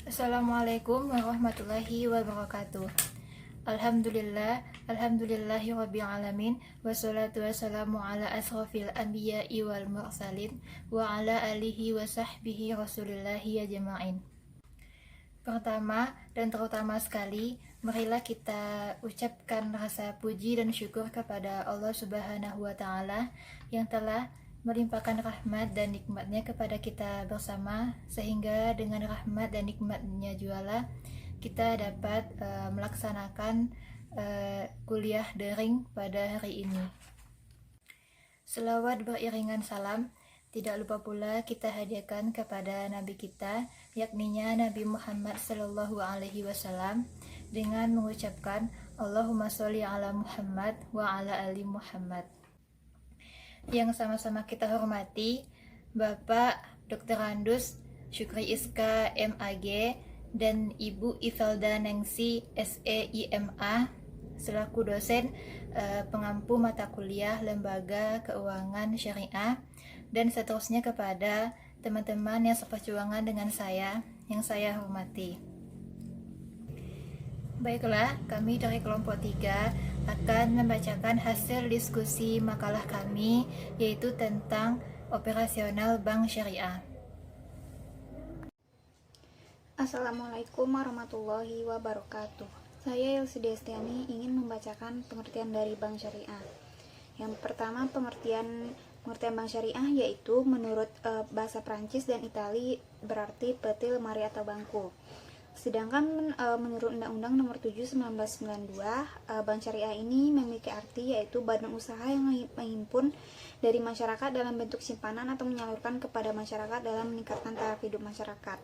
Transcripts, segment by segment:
Assalamualaikum warahmatullahi wabarakatuh. Alhamdulillahi rabbil alamin, wassalatu wassalamu ala asrafil anbiya'i wal mursalin wa ala alihi wa sahbihi rasulillahi ajma'in. Pertama dan terutama sekali, marilah kita ucapkan rasa puji dan syukur kepada Allah Subhanahu wa Ta'ala yang telah melimpahkan rahmat dan nikmatnya kepada kita bersama, sehingga dengan rahmat dan nikmatnya jualah kita dapat melaksanakan kuliah daring pada hari ini. Selawat beriringan salam tidak lupa pula kita hadiahkan kepada Nabi kita, yakninya Nabi Muhammad Sallallahu Alaihi Wasallam, dengan mengucapkan Allahumma sholli ala Muhammad wa ala ali Muhammad. Yang sama-sama kita hormati Bapak Dr. Andus Syukri Iska MAG dan Ibu Ivelda Nengsi SEIMA selaku dosen pengampu mata kuliah Lembaga Keuangan Syariah, dan seterusnya kepada teman-teman yang seperjuangan dengan saya yang saya hormati. Baiklah, kami dari kelompok 3 akan membacakan hasil diskusi makalah kami, yaitu tentang operasional Bank Syariah. Assalamualaikum warahmatullahi wabarakatuh. Saya Elsie Destiani ingin membacakan pengertian dari Bank Syariah. Yang pertama, pengertian Bank Syariah yaitu menurut bahasa Prancis dan Itali berarti peti, lemari atau bangku. Sedangkan menurut Undang-Undang Nomor 7 1992, Bank Syariah ini memiliki arti yaitu badan usaha yang menghimpun dari masyarakat dalam bentuk simpanan atau menyalurkan kepada masyarakat dalam meningkatkan taraf hidup masyarakat.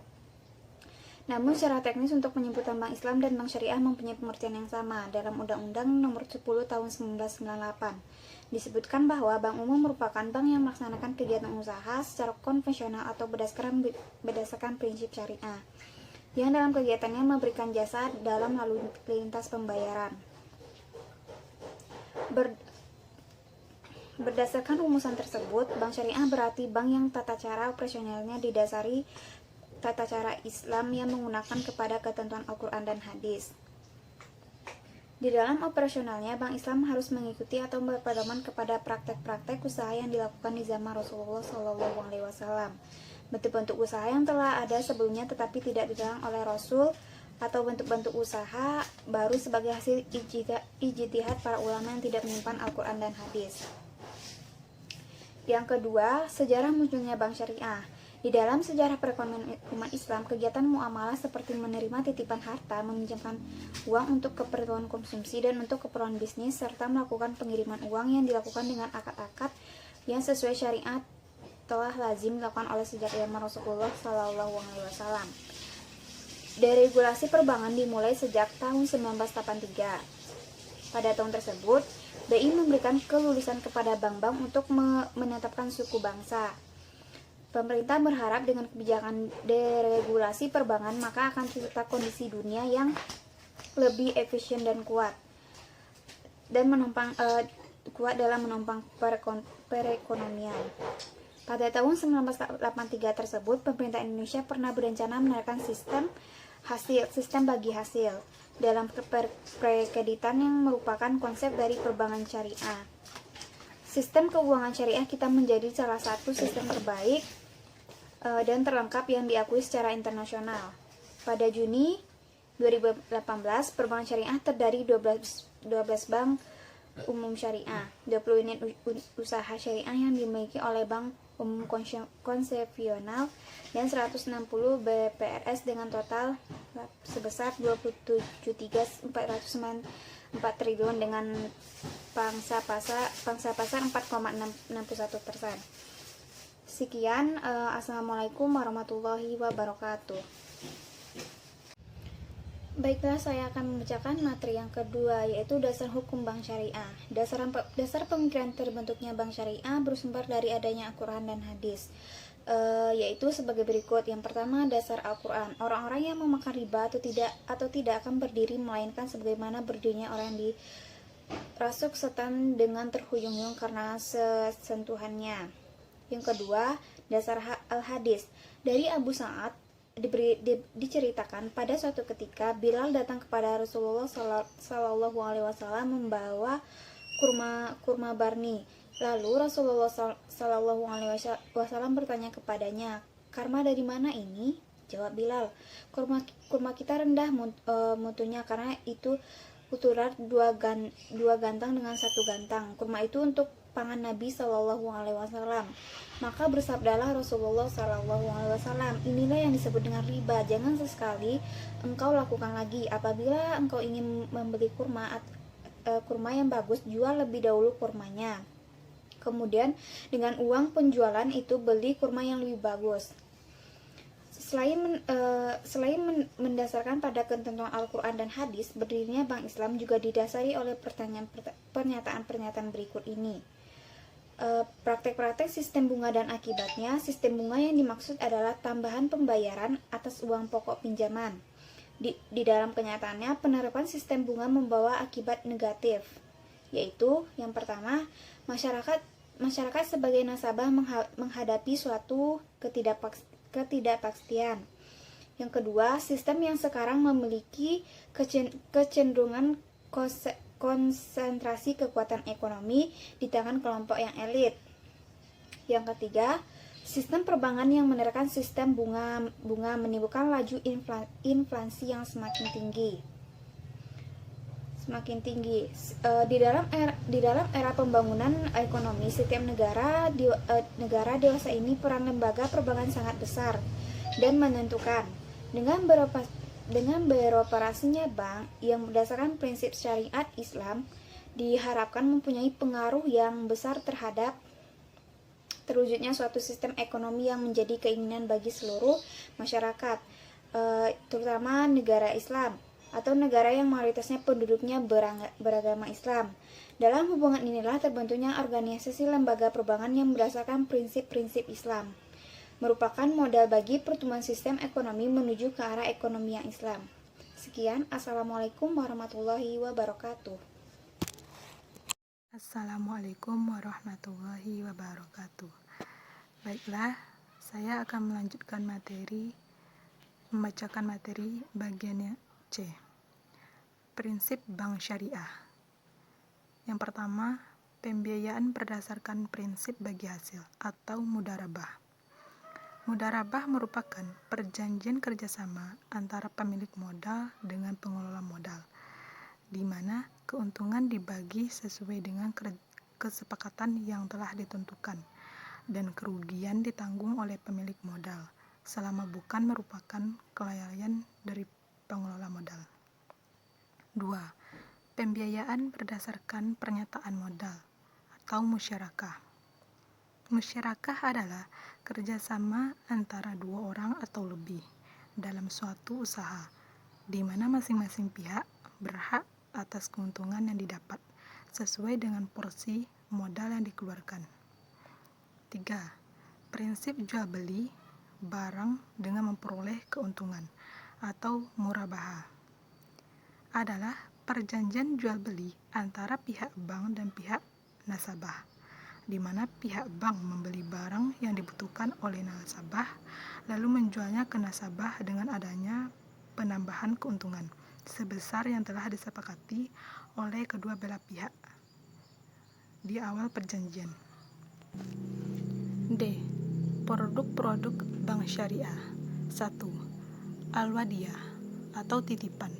Namun secara teknis untuk penyebutan Bank Islam dan Bank Syariah mempunyai pengertian yang sama. Dalam Undang-Undang Nomor 10 Tahun 1998 disebutkan bahwa bank umum merupakan bank yang melaksanakan kegiatan usaha secara konvensional atau berdasarkan prinsip syariah, yang dalam kegiatannya memberikan jasa dalam lalu lintas pembayaran. Berdasarkan rumusan tersebut, bank syariah berarti bank yang tata cara operasionalnya didasari tata cara Islam yang menggunakan kepada ketentuan Al-Quran dan Hadis. Di dalam operasionalnya, Bank Islam harus mengikuti atau berpedoman kepada praktek-praktek usaha yang dilakukan di zaman Rasulullah SAW. Bentuk-bentuk usaha yang telah ada sebelumnya tetapi tidak dilarang oleh Rasul, atau bentuk-bentuk usaha baru sebagai hasil ijtihad para ulama yang tidak menyimpan Al-Quran dan Hadis. Yang kedua, sejarah munculnya Bank Syariah. Di dalam sejarah perekonomian umat Islam, kegiatan muamalah seperti menerima titipan harta, meminjamkan uang untuk keperluan konsumsi dan untuk keperluan bisnis, serta melakukan pengiriman uang yang dilakukan dengan akad-akad yang sesuai syariat telah lazim dilakukan oleh sejak zaman Rasulullah SAW. Deregulasi perbankan dimulai sejak tahun 1983. Pada tahun tersebut, BI memberikan kelulusan kepada bank-bank untuk menetapkan suku bangsa. Pemerintah berharap dengan kebijakan deregulasi perbankan maka akan tercipta kondisi dunia yang lebih efisien dan kuat dalam menopang perekonomian. Pada tahun 1983 tersebut, pemerintah Indonesia pernah berencana menerapkan sistem bagi hasil dalam perkreditan yang merupakan konsep dari perbankan syariah. Sistem keuangan syariah kita menjadi salah satu sistem terbaik dan terlengkap yang diakui secara internasional. Pada Juni 2018, perbankan syariah terdiri 12 bank umum syariah, 20 unit usaha syariah yang dimiliki oleh bank umum konvensional, dan 160 BPRS dengan total sebesar 27.494 triliun dengan pangsa pasar 4,61%. Sekian, assalamualaikum warahmatullahi wabarakatuh. Baiklah, saya akan membacakan materi yang kedua, yaitu dasar hukum bank syariah. Dasar pemikiran terbentuknya bank syariah bersumber dari adanya Al-Quran dan Hadis, yaitu sebagai berikut. Yang pertama, dasar Al-Quran. Orang-orang yang memakan riba atau tidak akan berdiri, melainkan sebagaimana berdirinya orang yang dirasuk setan dengan terhuyung-huyung karena sentuhannya. Yang kedua, dasar Al-Hadis. Dari Abu Sa'ad diceritakan pada suatu ketika Bilal datang kepada Rasulullah Shallallahu Alaihi Wasallam membawa kurma barni. Lalu Rasulullah Shallallahu Alaihi Wasallam bertanya kepadanya, "Karma dari mana ini?" Jawab Bilal, kurma kita rendah mutunya karena itu uturan dua gantang dengan satu gantang. Kurma itu untuk pangan Nabi Shallallahu Alaihi Wasallam. Maka bersabdalah Rasulullah Shallallahu Alaihi Wasallam, inilah yang disebut dengan riba. Jangan sesekali engkau lakukan lagi. Apabila engkau ingin membeli kurma yang bagus, jual lebih dahulu kurmanya. Kemudian dengan uang penjualan itu beli kurma yang lebih bagus. Selain mendasarkan pada ketentuan Al-Quran dan hadis, berdirinya Bank Islam juga didasari oleh pernyataan-pernyataan berikut ini. Praktek-praktek sistem bunga dan akibatnya. Sistem bunga yang dimaksud adalah tambahan pembayaran atas uang pokok pinjaman. Di dalam kenyataannya, penerapan sistem bunga membawa akibat negatif, yaitu yang pertama, masyarakat sebagai nasabah menghadapi suatu ketidakpastian. Yang kedua, sistem yang sekarang memiliki kecenderungan konsentrasi kekuatan ekonomi di tangan kelompok yang elit. Yang ketiga, sistem perbankan yang menerapkan sistem bunga menimbulkan laju inflasi yang semakin tinggi. Di dalam era pembangunan ekonomi setiap negara dewasa ini, peran lembaga perbankan sangat besar dan menentukan. Dengan beroperasinya bank yang berdasarkan prinsip syariat Islam diharapkan mempunyai pengaruh yang besar terhadap terwujudnya suatu sistem ekonomi yang menjadi keinginan bagi seluruh masyarakat, terutama negara Islam atau negara yang mayoritasnya penduduknya beragama Islam. Dalam hubungan inilah terbentuknya organisasi lembaga perbankan yang berdasarkan prinsip-prinsip Islam, merupakan modal bagi pertumbuhan sistem ekonomi menuju ke arah ekonomi yang Islam. Sekian, Assalamualaikum warahmatullahi wabarakatuh. Assalamualaikum warahmatullahi wabarakatuh. Baiklah, saya akan membacakan materi bagian C. Prinsip bank syariah. Yang pertama, pembiayaan berdasarkan prinsip bagi hasil atau mudharabah. Mudharabah merupakan perjanjian kerjasama antara pemilik modal dengan pengelola modal, di mana keuntungan dibagi sesuai dengan kesepakatan yang telah ditentukan, dan kerugian ditanggung oleh pemilik modal, selama bukan merupakan kelalaian dari pengelola modal. 2. Pembiayaan berdasarkan pernyataan modal atau musyarakah. Musyarakah adalah kerjasama antara dua orang atau lebih dalam suatu usaha, di mana masing-masing pihak berhak atas keuntungan yang didapat sesuai dengan porsi modal yang dikeluarkan. 3. Prinsip jual beli barang dengan memperoleh keuntungan atau murabahah adalah perjanjian jual beli antara pihak bank dan pihak nasabah, di mana pihak bank membeli barang yang dibutuhkan oleh nasabah lalu menjualnya ke nasabah dengan adanya penambahan keuntungan sebesar yang telah disepakati oleh kedua belah pihak di awal perjanjian. D. Produk-produk bank syariah. 1. Al-wadiyah atau titipan.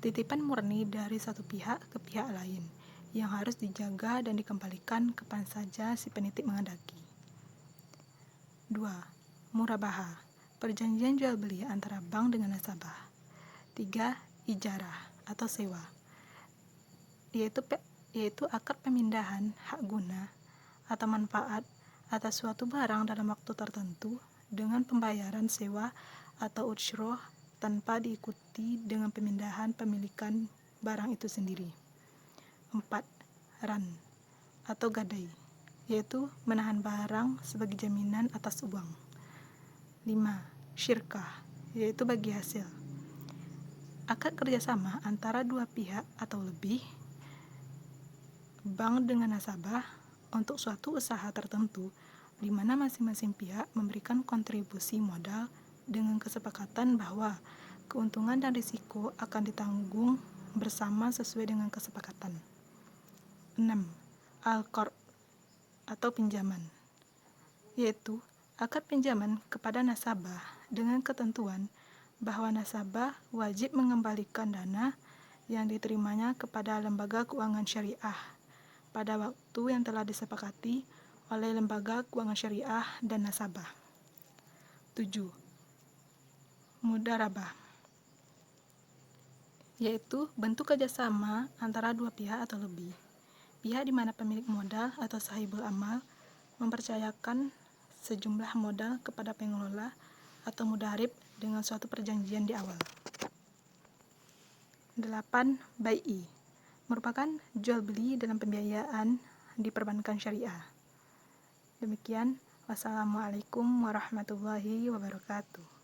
Titipan murni dari satu pihak ke pihak lain yang harus dijaga dan dikembalikan kapan saja si penitip menghendaki. 2. Murabahah, perjanjian jual beli antara bank dengan nasabah. 3. Ijarah atau sewa, yaitu akad pemindahan hak guna atau manfaat atas suatu barang dalam waktu tertentu dengan pembayaran sewa atau ujroh tanpa diikuti dengan pemindahan pemilikan barang itu sendiri. 4. Ran atau gadai, yaitu menahan barang sebagai jaminan atas uang. 5. Syirkah, yaitu bagi hasil. Akad kerjasama antara dua pihak atau lebih, bank dengan nasabah, untuk suatu usaha tertentu di mana masing-masing pihak memberikan kontribusi modal dengan kesepakatan bahwa keuntungan dan risiko akan ditanggung bersama sesuai dengan kesepakatan. 6. Al-Qard atau pinjaman, yaitu akad pinjaman kepada nasabah dengan ketentuan bahwa nasabah wajib mengembalikan dana yang diterimanya kepada lembaga keuangan syariah pada waktu yang telah disepakati oleh lembaga keuangan syariah dan nasabah. 7. Mudharabah, yaitu bentuk kerjasama antara dua pihak atau lebih. Pihak di mana pemilik modal atau sahibul amal mempercayakan sejumlah modal kepada pengelola atau mudharib dengan suatu perjanjian di awal. 8. Bai'i, merupakan jual beli dalam pembiayaan di perbankan syariah. Demikian, wassalamualaikum warahmatullahi wabarakatuh.